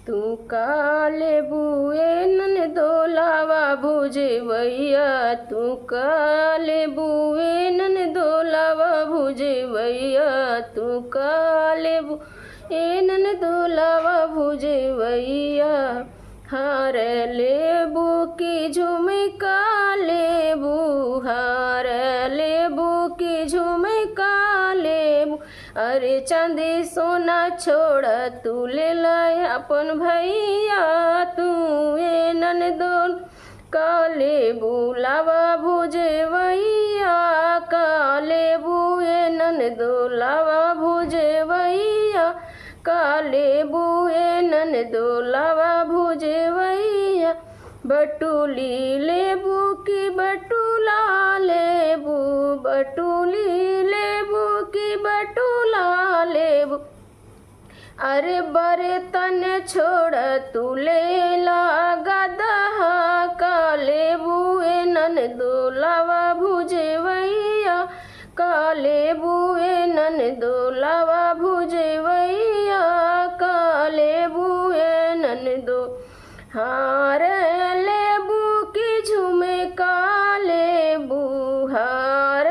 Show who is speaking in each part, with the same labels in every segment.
Speaker 1: तू काले बुए नन दोलावा भुजवैया, तू काले बुए नन दोलावा भुजवैया, तू काले बुए नन दोलावा भुजवैया। हार लेबू की झुमका लेबू, हार लेबू की झुमका लेबू। अरे चांदी सोना छोड़ा तू ले लाए अपन भैया, तू ए ननदोल काले बुलावा भुजवैया, काले बुए ननदोलावा भुजवैया, काले बुए ननदोलावा भुजवैया। बटुली लेबू की बटुला लेबू, बटुली लेबू की बटुला लेबू। अरे बरे तने छोड़ तू ले ला गदहा, काले बुए ननदोलावा भुजवैया, काले बुए ननदोलावा भुजवैया, काले बुए ननदो। हार लेबू की झुमका लेबू, हार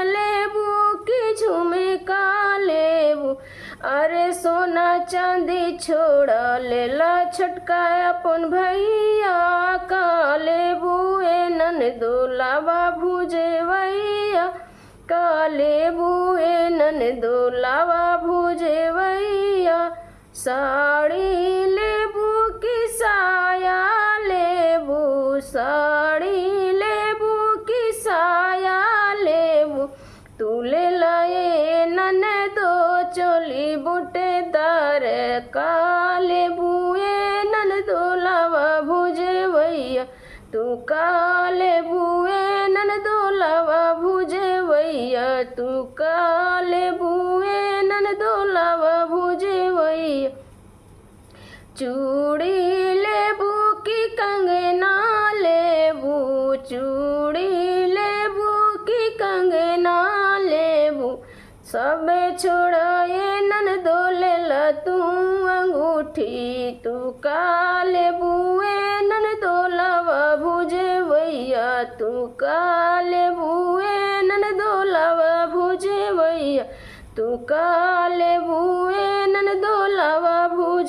Speaker 1: लेबू की झुमका लेबू। अरे सोना चांदी छोड़ा लेला छटका अपन भैया, काले बुए ननदोलावा भुजवैया, काले बुए ननदोलावा भुजवैया। साड़ी लेबू की साया लेबू, साड़ी लेबू की साया लेबू। तू ले लाए ननदो चोली बूटेदार, काले बुए ननदोलावा भुजवैया, तू काले बुए ननदोलावा भुजवैया, तू काले बुए ननदोलावा भुजवैया। चूड़ी लेबू की कंगना लेबू, चूड़ी लेबू की कंगना लेबू। सब छोड़ाए ननदो लेला तू अंगूठी, तू काले बुए ननदोलावा भुजवैया, तू काले बुए ननदोलावा भुजवैया, तू काले बुए ननदोलावा भुज।